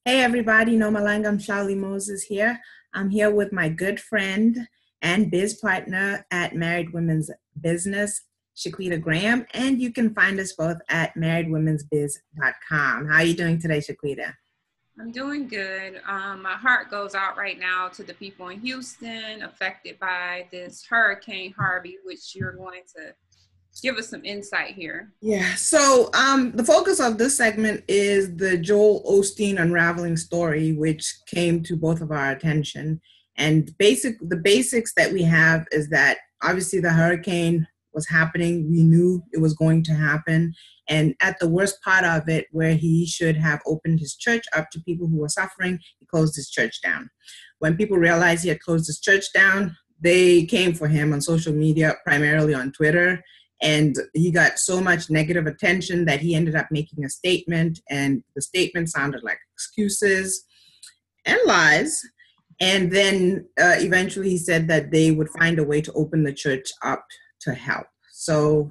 Hey everybody, Nomalanga Mhlauli-Moses here. I'm here with my good friend and biz partner at Married Women's Business, Shaquita Graham, and you can find us both at marriedwomensbiz.com. How are you doing today, Shaquita? I'm doing good. My heart goes out right now to the people in Houston affected by this Hurricane Harvey, which you're going to give us some insight here. Yeah, so the focus of this segment is the Joel Osteen unraveling story, which came to both of our attention. And the basics that we have is that obviously the hurricane was happening. We knew it was going to happen. And at the worst part of it, where he should have opened his church up to people who were suffering, he closed his church down. When people realized he had closed his church down, they came for him on social media, primarily on Twitter. And he got so much negative attention that he ended up making a statement, and the statement sounded like excuses and lies. And then eventually he said that they would find a way to open the church up to help. So,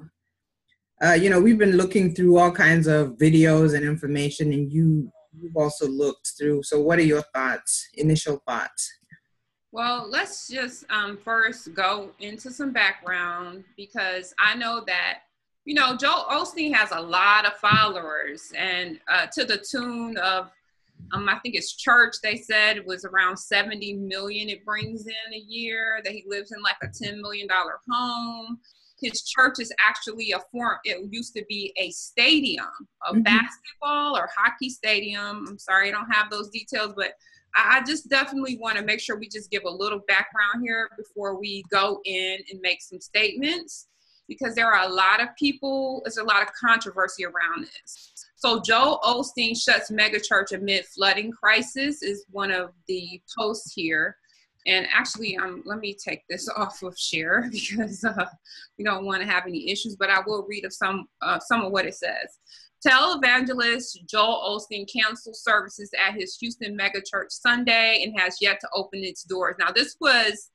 we've been looking through all kinds of videos and information, and you've also looked through. So what are your thoughts, initial thoughts? Well, let's just first go into some background, because I know that, Joel Osteen has a lot of followers, and to the tune of, I think his church, they said, was around 70 million it brings in a year, that he lives in like a $10 million home. His church is actually it used to be a stadium, a basketball or hockey stadium. I'm sorry, I don't have those details, but I just definitely want to make sure we just give a little background here before we go in and make some statements, because there are a lot of people, there's a lot of controversy around this. So Joel Osteen shuts megachurch amid flooding crisis is one of the posts here. And actually, let me take this off of share, because we don't want to have any issues, but I will read of some of what it says. Televangelist Joel Osteen canceled services at his Houston megachurch Sunday and has yet to open its doors. Now, this was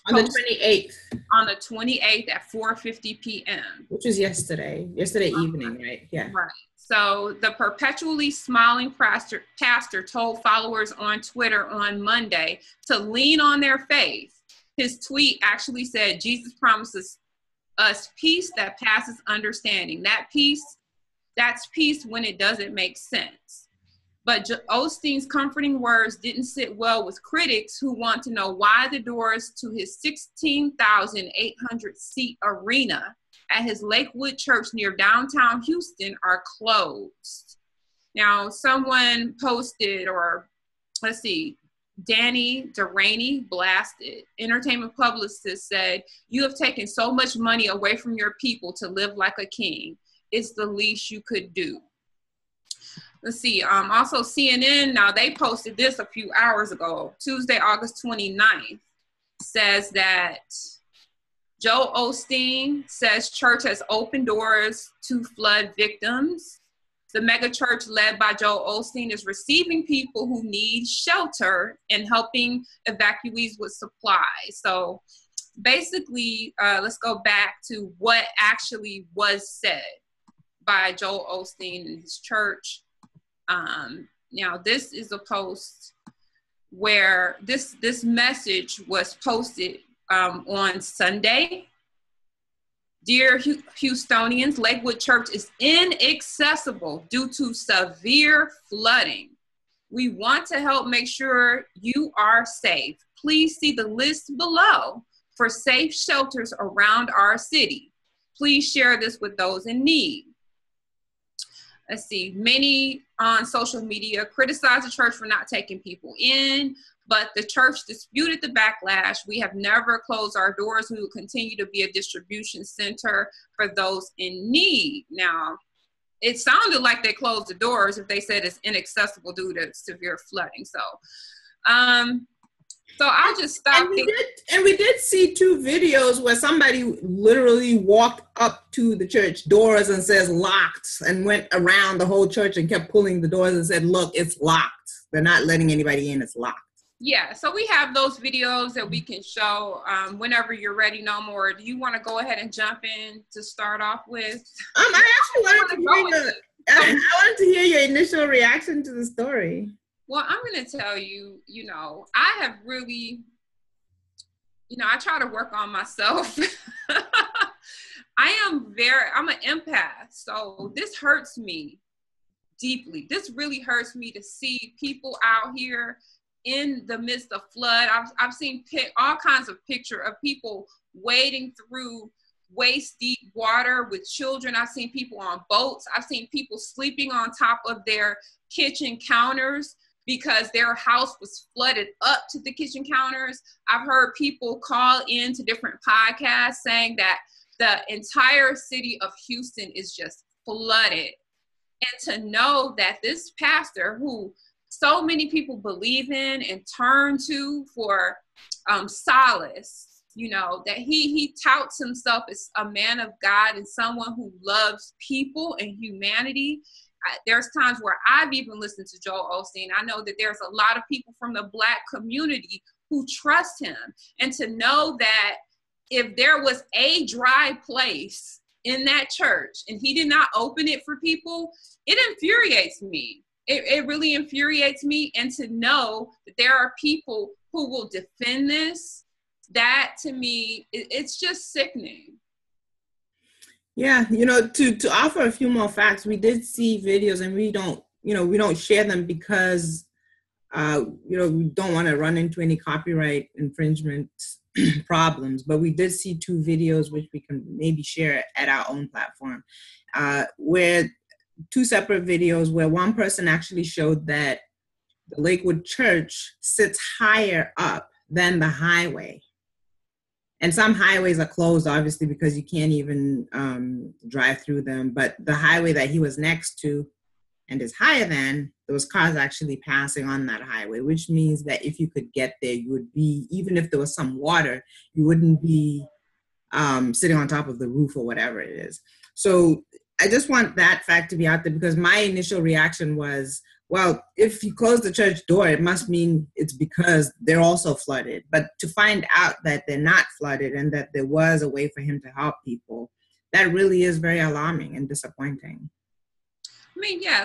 on the 28th. On the 28th at 4:50 p.m. Which was yesterday evening, right? Yeah. Right. So the perpetually smiling pastor told followers on Twitter on Monday to lean on their faith. His tweet actually said, Jesus promises us peace that passes understanding. That's peace when it doesn't make sense. But Osteen's comforting words didn't sit well with critics who want to know why the doors to his 16,800 seat arena at his Lakewood church near downtown Houston are closed. Now, someone posted, Danny Deraney blasted. Entertainment publicist said, "You have taken so much money away from your people to live like a king. It's the least you could do." Let's see. Also, CNN, now they posted this a few hours ago, Tuesday, August 29th, says that Joel Osteen says church has opened doors to flood victims. The mega church led by Joel Osteen is receiving people who need shelter and helping evacuees with supplies. So basically, let's go back to what actually was said by Joel Osteen and his church. Now, this is a post where this message was posted on Sunday. Dear Houstonians, Lakewood Church is inaccessible due to severe flooding. We want to help make sure you are safe. Please see the list below for safe shelters around our city. Please share this with those in need. Let's see, many on social media criticized the church for not taking people in, but the church disputed the backlash. We have never closed our doors. We will continue to be a distribution center for those in need. Now, it sounded like they closed the doors if they said it's inaccessible due to severe flooding. So I'll just stop. And we did see two videos where somebody literally walked up to the church doors and says locked, and went around the whole church and kept pulling the doors and said, look, it's locked. They're not letting anybody in. It's locked. Yeah, so we have those videos that we can show whenever you're ready. No more. Do you want to go ahead and jump in to start off with? I actually wanted to I wanted to hear your initial reaction to the story. Well, I'm going to tell you, I have really, I try to work on myself. I'm an empath. So this hurts me deeply. This really hurts me to see people out here in the midst of flood. I've seen all kinds of picture of people wading through waist deep water with children. I've seen people on boats. I've seen people sleeping on top of their kitchen counters because their house was flooded up to the kitchen counters. I've heard people call in to different podcasts saying that the entire city of Houston is just flooded. And to know that this pastor, who so many people believe in and turn to for solace, that he touts himself as a man of God and someone who loves people and humanity. There's times where I've even listened to Joel Osteen. I know that there's a lot of people from the Black community who trust him. And to know that if there was a dry place in that church and he did not open it for people, it infuriates me. It really infuriates me. And to know that there are people who will defend this, that to me, it's just sickening. Yeah, to offer a few more facts, we did see videos, and we don't share them because we don't want to run into any copyright infringement problems. But we did see 2 videos which we can maybe share at our own platform, where 2 separate videos where one person actually showed that the Lakewood Church sits higher up than the highway. And some highways are closed, obviously, because you can't even drive through them. But the highway that he was next to and is higher than, there was cars actually passing on that highway, which means that if you could get there, you would be, even if there was some water, you wouldn't be sitting on top of the roof or whatever it is. So I just want that fact to be out there, because my initial reaction was, well, if you close the church door, it must mean it's because they're also flooded. But to find out that they're not flooded and that there was a way for him to help people, that really is very alarming and disappointing.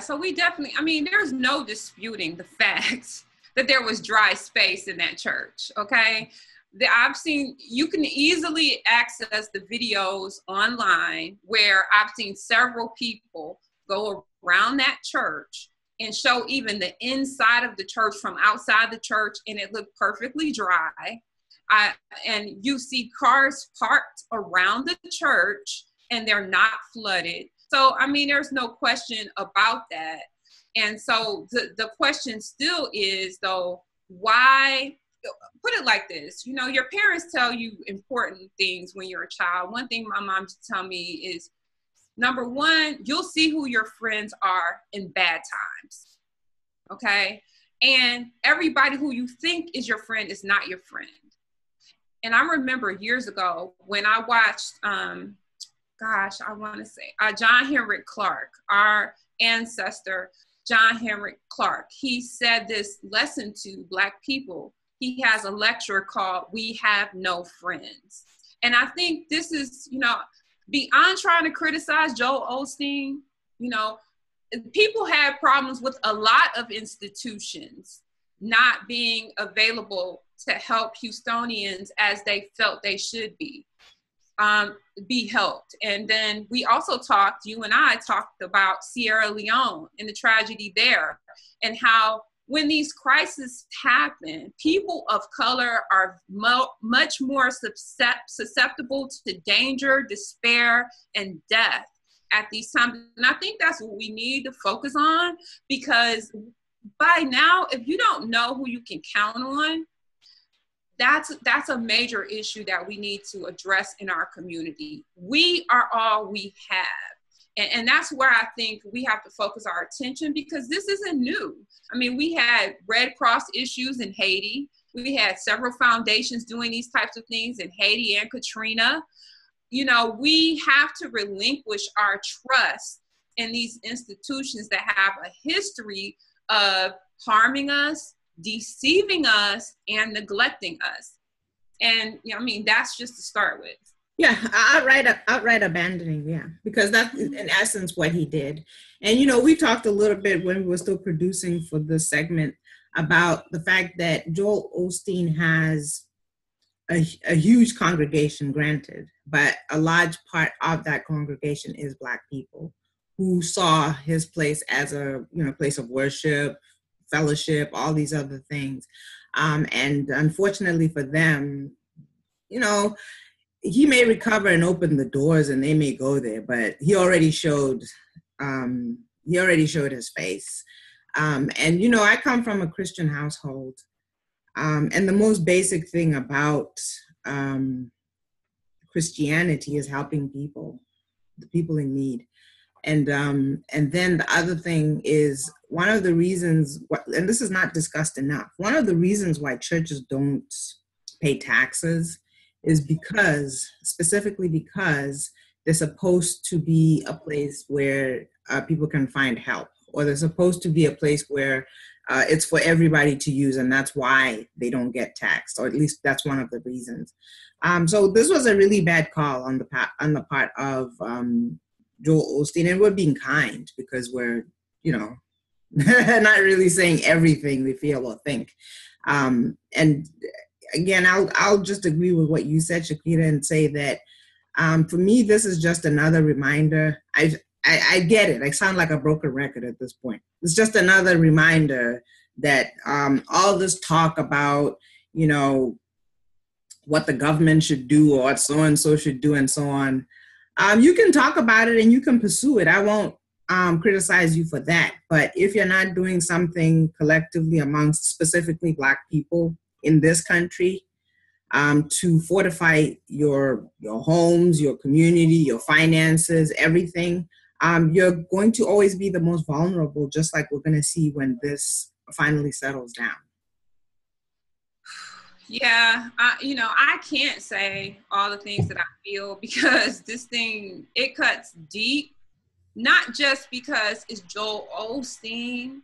So we definitely, there's no disputing the fact that there was dry space in that church, okay? You can easily access the videos online where I've seen several people go around that church and show even the inside of the church from outside the church, and it looked perfectly dry. And you see cars parked around the church and they're not flooded. So, there's no question about that. And so the question still is, though, why? Put it like this, your parents tell you important things when you're a child. One thing my mom used to tell me is, number one, you'll see who your friends are in bad times. Okay. And everybody who you think is your friend is not your friend. And I remember years ago when I watched, John Henrik Clarke, our ancestor, John Henrik Clarke. He said this lesson to Black people. He has a lecture called "We Have No Friends." And I think this is, beyond trying to criticize Joel Osteen, people had problems with a lot of institutions not being available to help Houstonians as they felt they should be helped. And then we also you and I talked about Sierra Leone and the tragedy there, and how when these crises happen, people of color are much more susceptible to danger, despair, and death at these times. And I think that's what we need to focus on, because by now, if you don't know who you can count on, that's a major issue that we need to address in our community. We are all we have. And that's where I think we have to focus our attention, because this isn't new. We had Red Cross issues in Haiti. We had several foundations doing these types of things in Haiti and Katrina. We have to relinquish our trust in these institutions that have a history of harming us, deceiving us, and neglecting us. And, that's just to start with. Yeah, outright abandoning, yeah, because that's in essence what he did. And we talked a little bit when we were still producing for this segment about the fact that Joel Osteen has a huge congregation, granted, but a large part of that congregation is Black people who saw his place as a place of worship, fellowship, all these other things. And unfortunately for them, you know, he may recover and open the doors and they may go there, but he already showed his face. And I come from a Christian household. And the most basic thing about Christianity is helping people, the people in need. And then the other thing is one of the reasons, and this is not discussed enough, one of the reasons why churches don't pay taxes is specifically because they're supposed to be a place where people can find help, or they're supposed to be a place where it's for everybody to use, and that's why they don't get taxed, or at least that's one of the reasons. So this was a really bad call on the part of Joel Osteen, and we're being kind because we're, not really saying everything we feel or think. And again, I'll just agree with what you said, Shaquita, and say that for me, this is just another reminder. I get it. I sound like a broken record at this point. It's just another reminder that all this talk about, what the government should do or what so-and-so should do and so on, you can talk about it and you can pursue it. I won't criticize you for that. But if you're not doing something collectively amongst specifically Black people in this country to fortify your homes, your community, your finances, everything, you're going to always be the most vulnerable, just like we're going to see when this finally settles down. Yeah, I can't say all the things that I feel because this thing, it cuts deep, not just because it's Joel Osteen.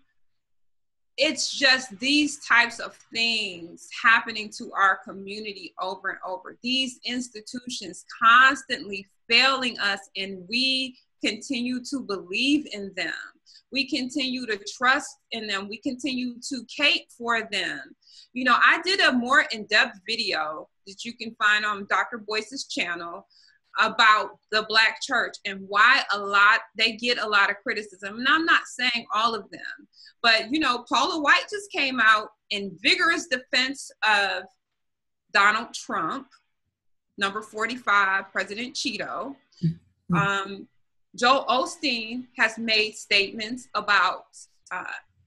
It's just these types of things happening to our community over and over. These institutions constantly failing us, and we continue to believe in them. We continue to trust in them. We continue to cape for them. I did a more in-depth video that you can find on Dr. Boyce's channel about the Black church and why they get a lot of criticism. And I'm not saying all of them, but Paula White just came out in vigorous defense of Donald Trump, number 45, President Cheeto. Joel Osteen has made statements about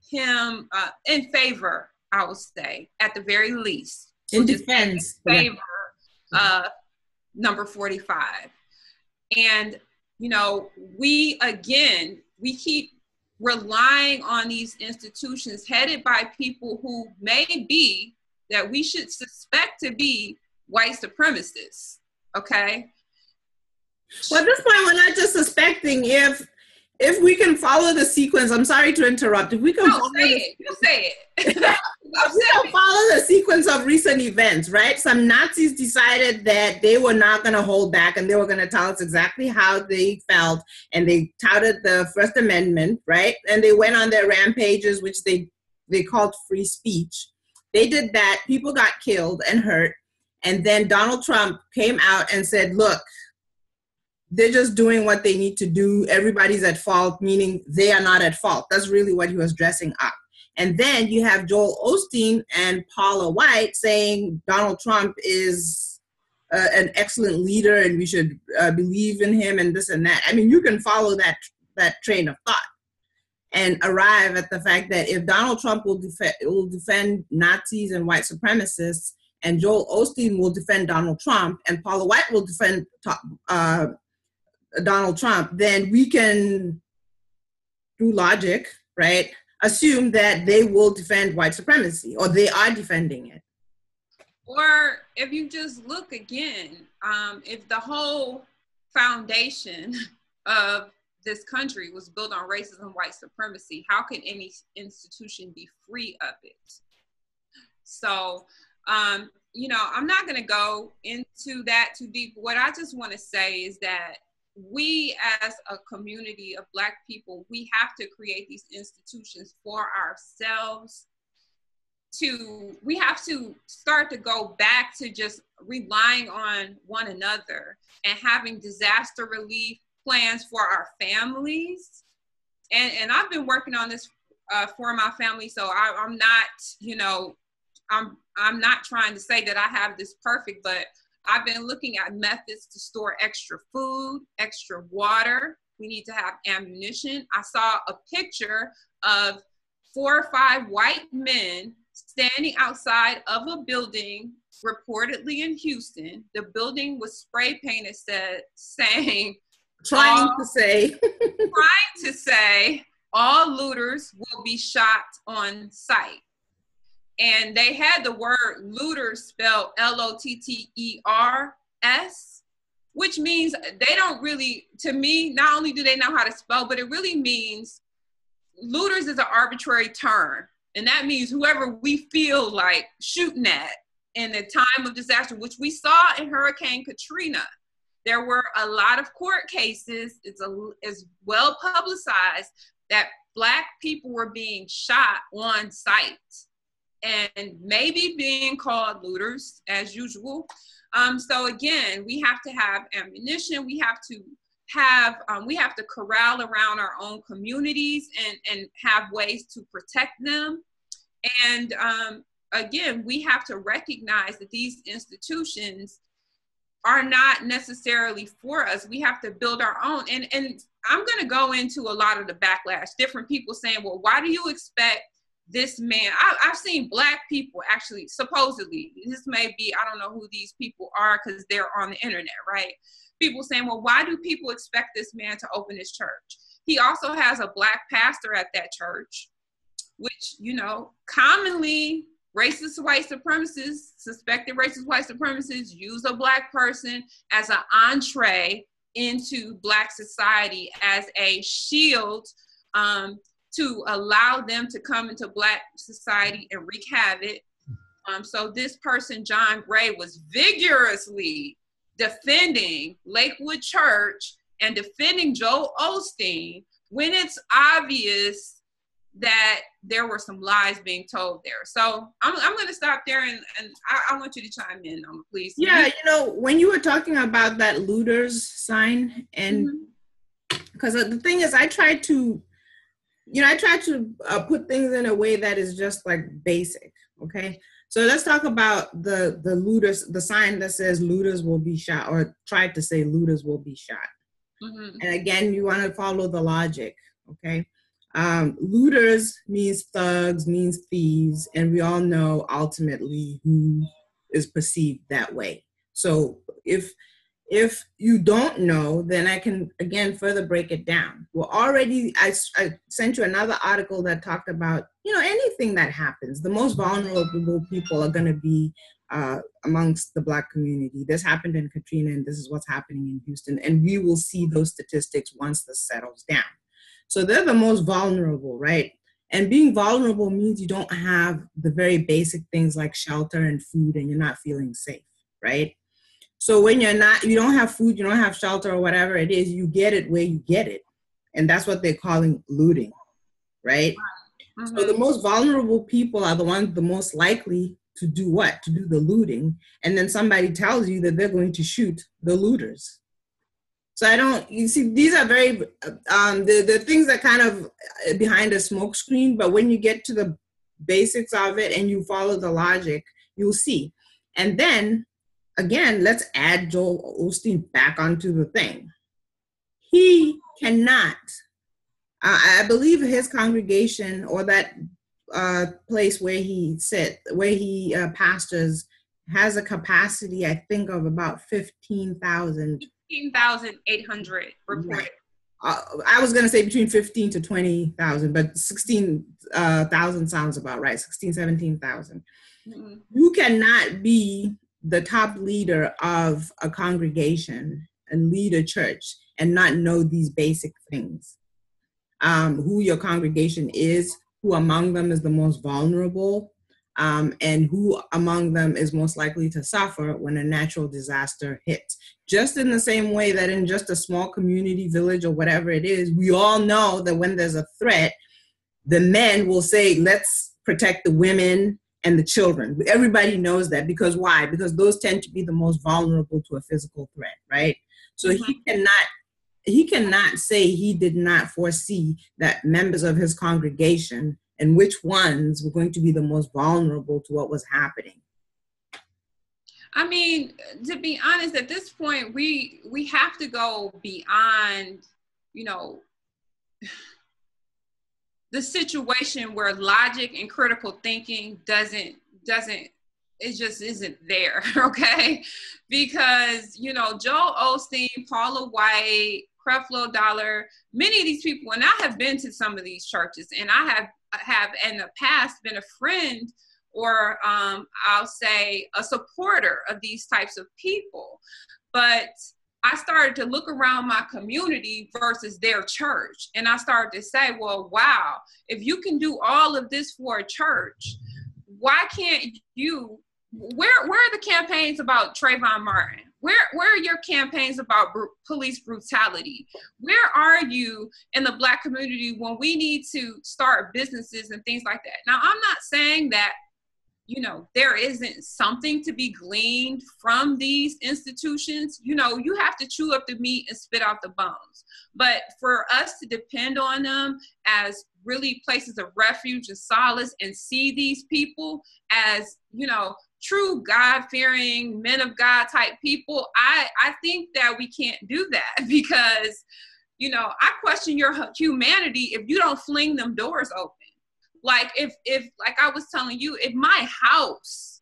him in favor, I would say, at the very least. In defense. In favor number 45. And, we keep relying on these institutions headed by people who may be, that we should suspect to be white supremacists, okay? Well, at this point, we're not just suspecting. If we can follow the sequence, I'm sorry to interrupt. If we can follow the sequence of recent events, right? Some Nazis decided that they were not going to hold back and they were going to tell us exactly how they felt. And they touted the First Amendment, right? And they went on their rampages, which they called free speech. They did that. People got killed and hurt. And then Donald Trump came out and said, look, they're just doing what they need to do. Everybody's at fault, meaning they are not at fault. That's really what he was dressing up. And then you have Joel Osteen and Paula White saying Donald Trump is an excellent leader and we should believe in him and this and that. I mean, you can follow that train of thought and arrive at the fact that if Donald Trump will defend Nazis and white supremacists, and Joel Osteen will defend Donald Trump, and Paula White will defend Donald Trump, then we can, through logic, right, assume that they will defend white supremacy, or they are defending it. Or if you just look again, if the whole foundation of this country was built on racism and white supremacy, how can any institution be free of it? So I'm not going to go into that too deep. What I just want to say is that we as a community of Black people, we have to create these institutions for ourselves. We have to start to go back to just relying on one another and having disaster relief plans for our families. And I've been working on this for my family, so I'm not, I'm not trying to say that I have this perfect, but I've been looking at methods to store extra food, extra water. We need to have ammunition. I saw a picture of 4 or 5 white men standing outside of a building, reportedly in Houston. The building was spray painted saying, trying to say, all looters will be shot on sight. And they had the word looters spelled Lotters, which means they don't really, to me, not only do they know how to spell, but it really means looters is an arbitrary term. And that means whoever we feel like shooting at in the time of disaster, which we saw in Hurricane Katrina. There were a lot of court cases, it's well publicized, that Black people were being shot on sight and maybe being called looters as usual. So again, we have to have ammunition. We have to corral around our own communities and have ways to protect them. And again, we have to recognize that these institutions are not necessarily for us. We have to build our own. And I'm going to go into a lot of the backlash, different people saying, well, why do you expect this man? I've seen Black people actually, supposedly, this may be, I don't know who these people are because they're on the internet, right? People saying, well, why do people expect this man to open his church? He also has a Black pastor at that church, which, commonly racist white supremacists, suspected racist white supremacists use a Black person as an entree into Black society, as a shield to allow them to come into Black society and wreak havoc. So this person, John Gray, was vigorously defending Lakewood Church and defending Joel Osteen when it's obvious that there were some lies being told there. So I'm going to stop there and I want you to chime in, please. Yeah, when you were talking about that looters sign, and because the thing is, I try to put things in a way that is just like basic. Okay. So let's talk about the looters, the sign that says looters will be shot, or tried to say looters will be shot. And again, you want to follow the logic. Okay. Looters means thugs, means thieves, and we all know ultimately who is perceived that way. So if you don't know, then I can again further break it down. Well, already I sent you another article that talked about, anything that happens, the most vulnerable people are going to be amongst the Black community. This happened in Katrina, and this is what's happening in Houston, and we will see those statistics once this settles down. So they're the most vulnerable, right? And being vulnerable means you don't have the very basic things like shelter and food, and you're not feeling safe, right? So when you don't have food, you don't have shelter, or whatever it is, you get it where you get it. And that's what they're calling looting, right? So the most vulnerable people are the ones the most likely to do what? To do the looting. And then somebody tells you that they're going to shoot the looters. So you see, these are very, the things that kind of behind a smoke screen, but when you get to the basics of it and you follow the logic, you'll see. And then, again, let's add Joel Osteen back onto the thing. He cannot, I believe his congregation, or that place where he pastors, has a capacity, I think, of about 15,000. 15,800 reported. I was going to say between 15 to 20,000, but 16,000 sounds about right. 16, 17,000. You cannot be the top leader of a congregation and lead a church and not know these basic things. Who your congregation is, who among them is the most vulnerable, and who among them is most likely to suffer when a natural disaster hits. Just in the same way that in just a small community, village, or whatever it is, we all know that when there's a threat, the men will say, let's protect the women and the children. Everybody knows that, because why? Because those tend to be the most vulnerable to a physical threat, right? So he cannot say he did not foresee that members of his congregation and which ones were going to be the most vulnerable to what was happening. I mean, to be honest, at this point, we have to go beyond, you know, the situation where logic and critical thinking it just isn't there, okay? Because, you know, Joel Osteen, Paula White, Creflo Dollar, many of these people, and I have been to some of these churches, and I have in the past been a friend, or I'll say a supporter of these types of people. But I started to look around my community versus their church. And I started to say, well, wow, if you can do all of this for a church, why can't you, where are the campaigns about Trayvon Martin? Where are your campaigns about police brutality? Where are you in the Black community when we need to start businesses and things like that? Now, I'm not saying that, you know, there isn't something to be gleaned from these institutions. You know, you have to chew up the meat and spit out the bones. But for us to depend on them as really places of refuge and solace, and see these people as, you know, true God-fearing men of God type people, I think that we can't do that, because, you know, I question your humanity if you don't fling them doors open. Like if like I was telling you, if my house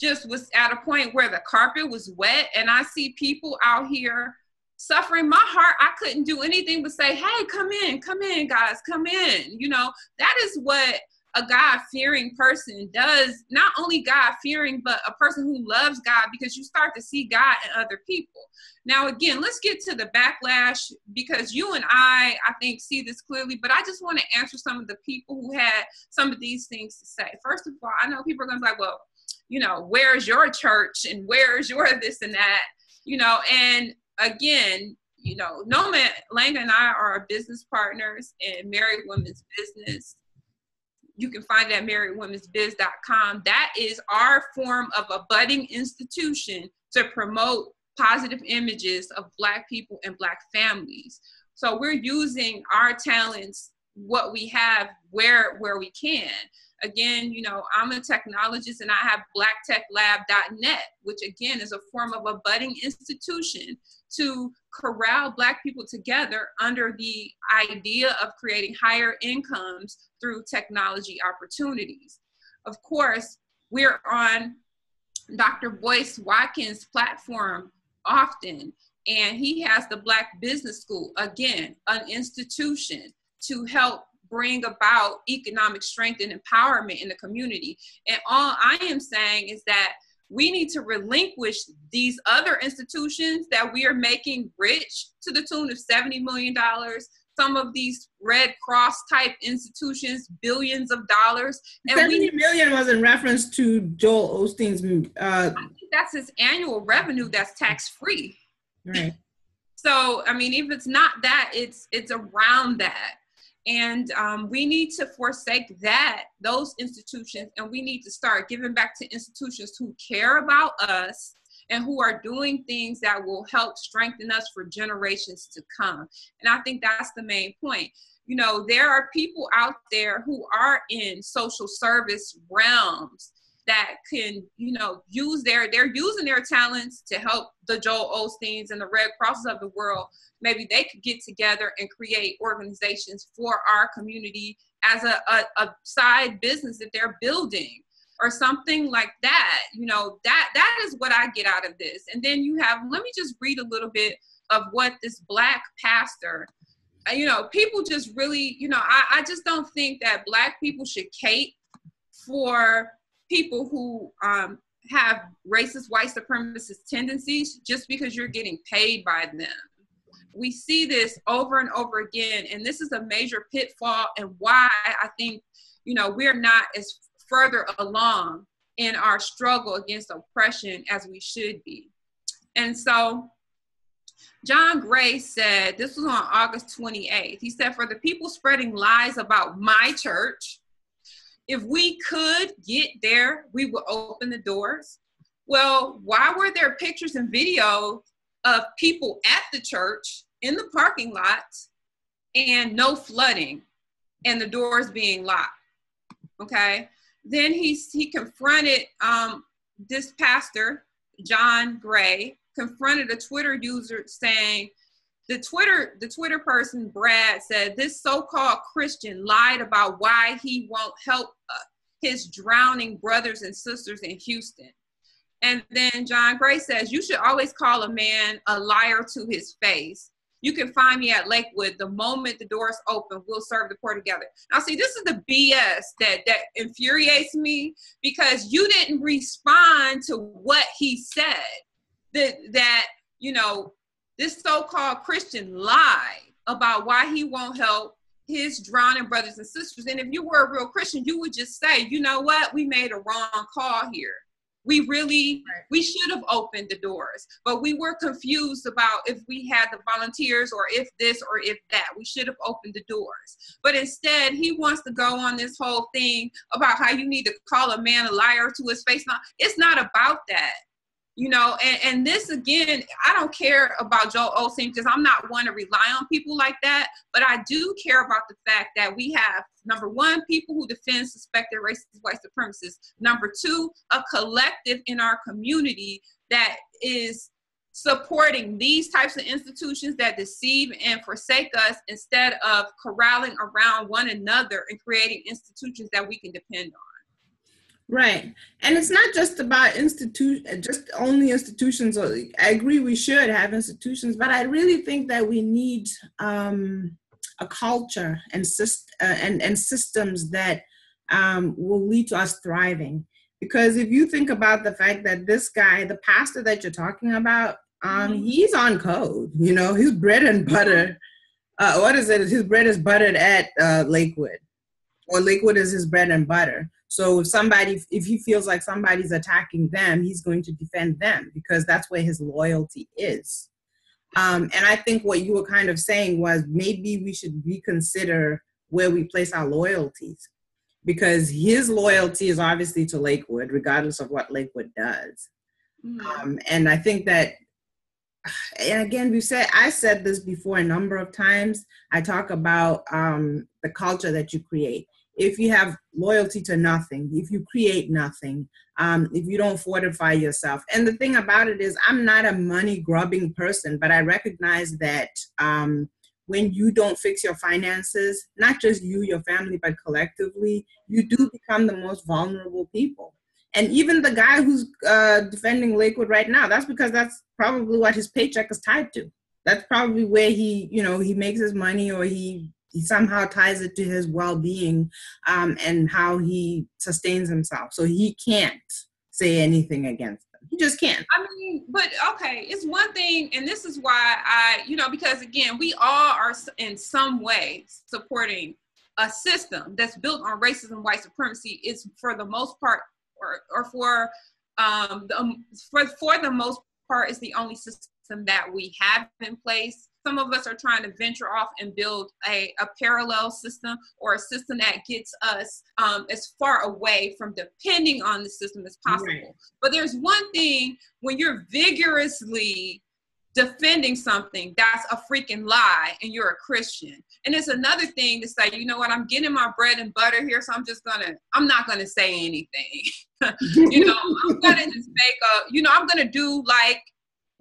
just was at a point where the carpet was wet and I see people out here suffering, my heart, I couldn't do anything but say, hey, come in, guys, come in. You know, that is what a God-fearing person does. Not only God-fearing, but a person who loves God, because you start to see God in other people. Now, again, let's get to the backlash, because you and I think, see this clearly, but I just want to answer some of the people who had some of these things to say. First of all, I know people are going to be like, well, you know, where's your church and where's your this and that, you know, and again, you know, Nomalanga and I are business partners in Married Women's Business. You can find it at marriedwomensbiz.com. That is our form of a budding institution to promote positive images of Black people and Black families. So we're using our talents, what we have, where we can. Again, you know, I'm a technologist and I have blacktechlab.net, which again is a form of a budding institution to corral Black people together under the idea of creating higher incomes through technology opportunities. Of course, we're on Dr. Boyce Watkins' platform often, and he has the Black Business School, again, an institution to help bring about economic strength and empowerment in the community. And all I am saying is that we need to relinquish these other institutions that we are making rich to the tune of $70 million. Some of these Red Cross type institutions, billions of dollars. And 70 million was in reference to Joel Osteen's I think that's his annual revenue that's tax-free. Right. So, I mean, if it's not that, it's around that. And we need to forsake those institutions, and we need to start giving back to institutions who care about us and who are doing things that will help strengthen us for generations to come. And I think that's the main point. You know, there are people out there who are in social service realms that can, you know, they're using their talents to help the Joel Osteens and the Red Crosses of the world. Maybe they could get together and create organizations for our community as a side business that they're building or something like that. You know, that is what I get out of this. And then you have, let me just read a little bit of what this Black pastor, you know, people just really, you know, I just don't think that Black people should cape for people who have racist, white supremacist tendencies just because you're getting paid by them. We see this over and over again, and this is a major pitfall, and why I think, you know, we're not as further along in our struggle against oppression as we should be. And so John Gray said, this was on August 28th, he said, for the people spreading lies about my church, if we could get there, we would open the doors. Well, why were there pictures and videos of people at the church in the parking lots and no flooding and the doors being locked? Okay. Then he confronted this pastor, John Gray, confronted a Twitter user saying, the Twitter person, Brad, said this so-called Christian lied about why he won't help his drowning brothers and sisters in Houston. And then John Gray says, you should always call a man a liar to his face. You can find me at Lakewood. The moment the doors open, we'll serve the poor together. Now, see, this is the BS that infuriates me, because you didn't respond to what he said. That you know, this so-called Christian lied about why he won't help his drowning brothers and sisters. And if you were a real Christian, you would just say, you know what, we made a wrong call here. We should have opened the doors, but we were confused about if we had the volunteers or if this or if that. We should have opened the doors. But instead, he wants to go on this whole thing about how you need to call a man a liar to his face. Now, it's not about that. You know, and this, again, I don't care about Joel Osteen, because I'm not one to rely on people like that. But I do care about the fact that we have, number one, people who defend suspected racist white supremacists. Number two, a collective in our community that is supporting these types of institutions that deceive and forsake us, instead of corralling around one another and creating institutions that we can depend on. Right. And it's not just about just only institutions. I agree we should have institutions, but I really think that we need a culture and systems that will lead to us thriving. Because if you think about the fact that this guy, the pastor that you're talking about, he's on code. You know, his bread and butter, his bread is buttered at Lakewood, or Lakewood is his bread and butter. So if he feels like somebody's attacking them, he's going to defend them, because that's where his loyalty is. And I think what you were kind of saying was maybe we should reconsider where we place our loyalties, because his loyalty is obviously to Lakewood, regardless of what Lakewood does. And I think that, and again, I said this before a number of times. I talk about the culture that you create. If you have loyalty to nothing, if you create nothing, if you don't fortify yourself. And the thing about it is, I'm not a money grubbing person, but I recognize that when you don't fix your finances, not just you, your family, but collectively, you do become the most vulnerable people. And even the guy who's defending Lakewood right now, that's because that's probably what his paycheck is tied to. That's probably where he makes his money, or he somehow ties it to his well-being and how he sustains himself. So he can't say anything against them. He just can't. I mean, but okay, it's one thing, and this is why because again, we all are in some way supporting a system that's built on racism, white supremacy. Is for the most part, for the most part, is the only system that we have in place. Some of us are trying to venture off and build a parallel system, or a system that gets us as far away from depending on the system as possible. Right. But there's one thing when you're vigorously defending something that's a freaking lie and you're a Christian. And it's another thing to say, you know what, I'm getting my bread and butter here, so I'm not gonna say anything. I'm gonna just I'm gonna do like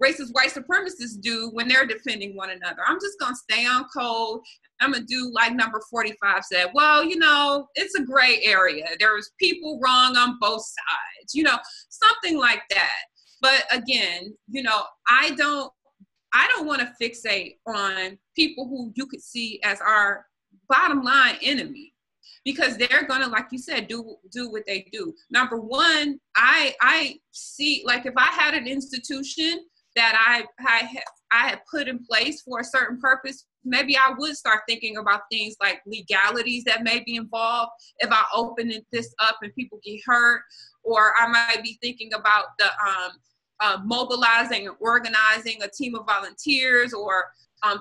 racist white supremacists do when they're defending one another. I'm just going to stay on code. I'm going to do like number 45 said, well, it's a gray area. There's people wrong on both sides, something like that. But again, I don't want to fixate on people who you could see as our bottom line enemy, because they're going to, like you said, do what they do. Number one, I see, like, if I had an institution that I had put in place for a certain purpose maybe I would start thinking about things like legalities that may be involved if I open this up and people get hurt, or I might be thinking about the mobilizing and organizing a team of volunteers, or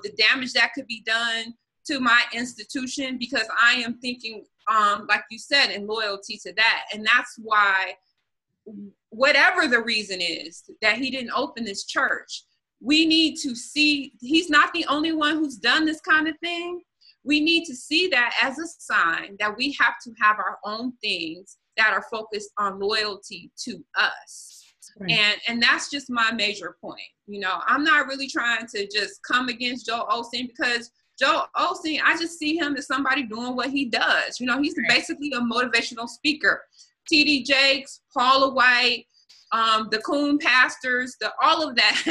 the damage that could be done to my institution, because I am thinking, like you said, in loyalty to that. And that's why, whatever the reason is that he didn't open this church, we need to see he's not the only one who's done this kind of thing. We need to see that as a sign that we have to have our own things that are focused on loyalty to us. Right. And that's just my major point. You know, I'm not really trying to just come against Joel Osteen, because Joel Osteen, I just see him as somebody doing what he does. You know, he's basically a motivational speaker. T.D. Jakes, Paula White, the Coon pastors, all of that,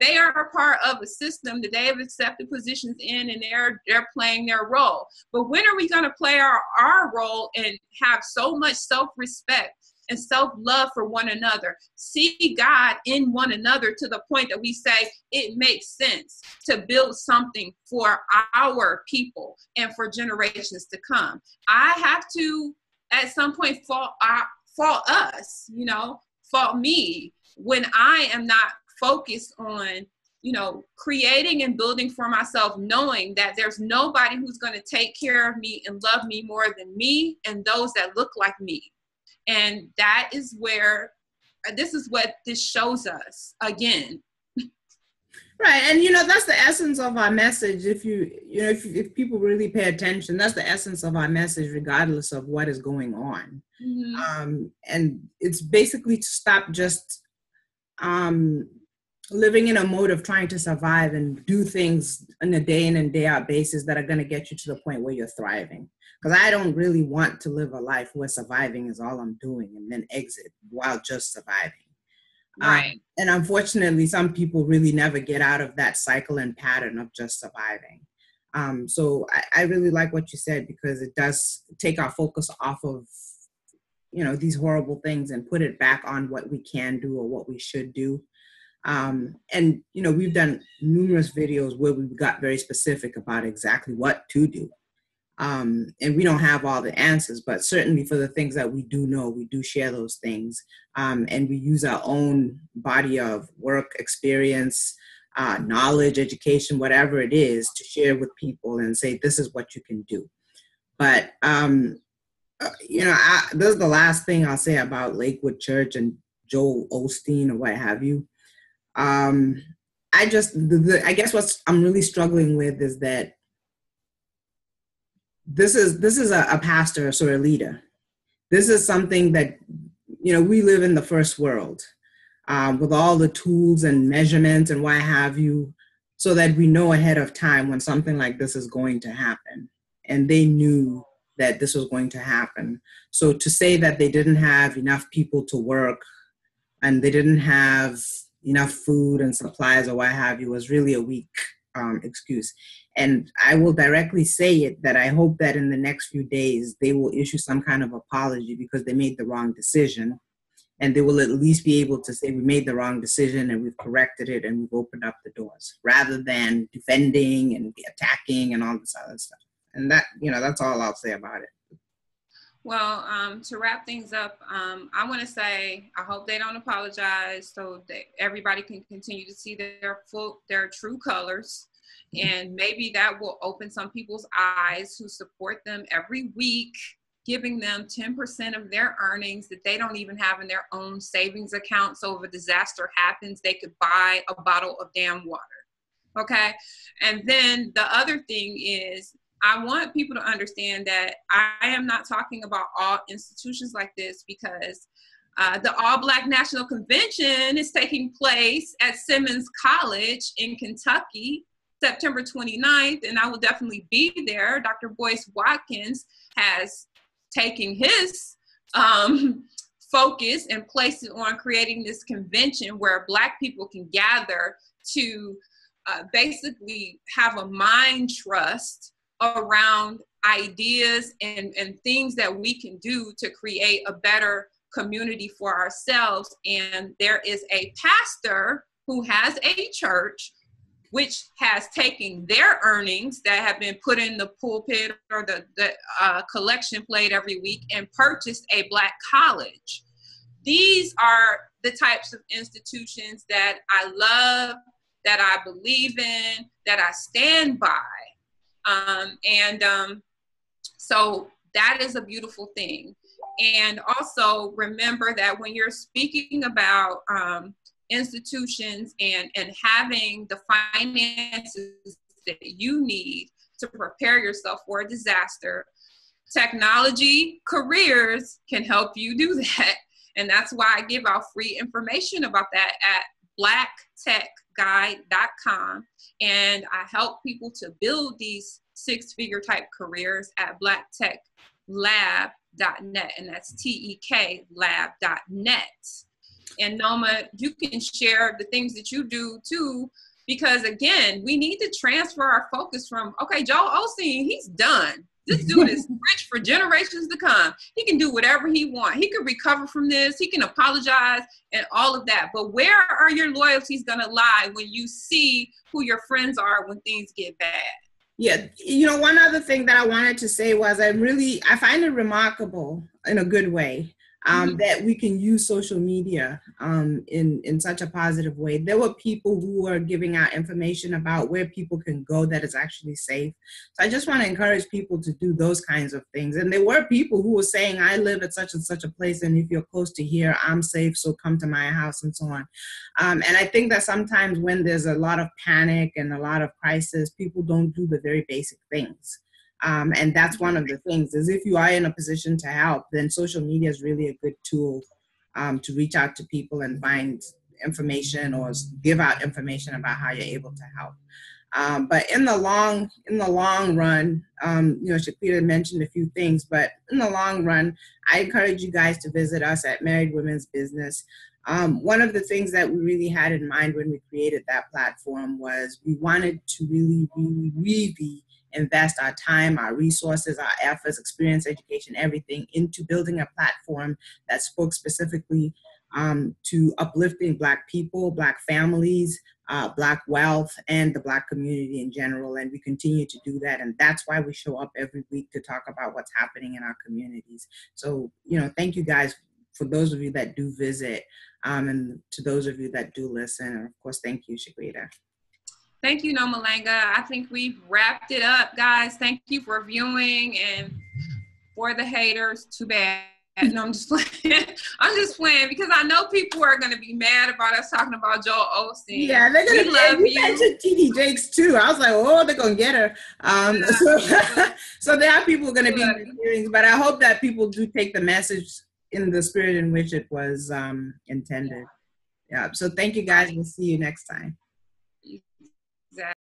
they are a part of a system that they have accepted positions in, and they're playing their role. But when are we going to play our role and have so much self-respect and self-love for one another, see God in one another to the point that we say it makes sense to build something for our people and for generations to come? I have to, at some point, fault us, you know, fault me when I am not focused on, you know, creating and building for myself, knowing that there's nobody who's going to take care of me and love me more than me and those that look like me. And that is where, this is what this shows us again. Right. And, you know, that's the essence of our message. If people really pay attention, that's the essence of our message, regardless of what is going on. Mm-hmm. And it's basically to stop just living in a mode of trying to survive and do things on a day in and day out basis that are going to get you to the point where you're thriving. Because I don't really want to live a life where surviving is all I'm doing and then exit while just surviving. Right. And unfortunately, some people really never get out of that cycle and pattern of just surviving. So I really like what you said, because it does take our focus off of, you know, these horrible things and put it back on what we can do or what we should do. And, you know, we've done numerous videos where we got very specific about exactly what to do. And we don't have all the answers, but certainly for the things that we do know, we do share those things. And we use our own body of work, experience, knowledge, education, whatever it is, to share with people and say, this is what you can do. But, you know, this is the last thing I'll say about Lakewood Church and Joel Osteen or what have you. I guess what I'm really struggling with is that this is a pastor, or a leader. This is something that, you know, we live in the first world with all the tools and measurements and what have you, so that we know ahead of time when something like this is going to happen. And they knew that this was going to happen. So to say that they didn't have enough people to work and they didn't have enough food and supplies or what have you was really a weak excuse. And I will directly say it, that I hope that in the next few days, they will issue some kind of apology because they made the wrong decision. And they will at least be able to say, we made the wrong decision and we've corrected it and we've opened up the doors, rather than defending and attacking and all this other stuff. And that, you know, that's all I'll say about it. Well, to wrap things up, I want to say, I hope they don't apologize, so that everybody can continue to see their true colors. And maybe that will open some people's eyes who support them every week, giving them 10% of their earnings that they don't even have in their own savings account. So if a disaster happens, they could buy a bottle of damn water. Okay. And then the other thing is, I want people to understand that I am not talking about all institutions like this, because the All Black National Convention is taking place at Simmons College in Kentucky, September 29th, and I will definitely be there. Dr. Boyce Watkins has taken his focus and placed it on creating this convention where Black people can gather to basically have a mind trust around ideas and things that we can do to create a better community for ourselves. And there is a pastor who has a church which has taken their earnings that have been put in the pulpit or the collection plate every week and purchased a Black college. These are the types of institutions that I love, that I believe in, that I stand by. So that is a beautiful thing. And also remember that when you're speaking about institutions and having the finances that you need to prepare yourself for a disaster, technology careers can help you do that. And that's why I give out free information about that at blacktechguide.com. And I help people to build these six-figure type careers at blacktechlab.net, and that's TEK lab.net. And Noma, you can share the things that you do too, because again, we need to transfer our focus from, okay, Joel Osteen, he's done. This dude is rich for generations to come. He can do whatever he wants. He can recover from this. He can apologize and all of that. But where are your loyalties going to lie when you see who your friends are when things get bad? Yeah, you know, one other thing that I wanted to say was I find it remarkable in a good way that we can use social media in such a positive way. There were people who were giving out information about where people can go that is actually safe. So I just want to encourage people to do those kinds of things. And there were people who were saying, I live at such and such a place, and if you're close to here, I'm safe, so come to my house, and so on. And I think that sometimes when there's a lot of panic and a lot of crisis, people don't do the very basic things. And that's one of the things, is if you are in a position to help, then social media is really a good tool to reach out to people and find information or give out information about how you're able to help. But in the long run, you know, Shaquita mentioned a few things, but in the long run, I encourage you guys to visit us at Married Women's Business. One of the things that we really had in mind when we created that platform was we wanted to really invest our time, our resources, our efforts, experience, education, everything into building a platform that spoke specifically to uplifting Black people, Black families, Black wealth, and the Black community in general. And we continue to do that. And that's why we show up every week to talk about what's happening in our communities. So, you know, thank you guys for those of you that do visit, and to those of you that do listen. And of course, thank you, Shaquita. Thank you, Nomalanga. I think we've wrapped it up, guys. Thank you for viewing, and for the haters, too bad. No, I'm just playing. I'm just playing because I know people are going to be mad about us talking about Joel Osteen. Yeah, they're going to love you. You mentioned T.D. Jakes too. I was like, oh, they're going to get her. So there are people going to be in the hearings, but I hope that people do take the message in the spirit in which it was intended. Yeah. So thank you guys. We'll see you next time.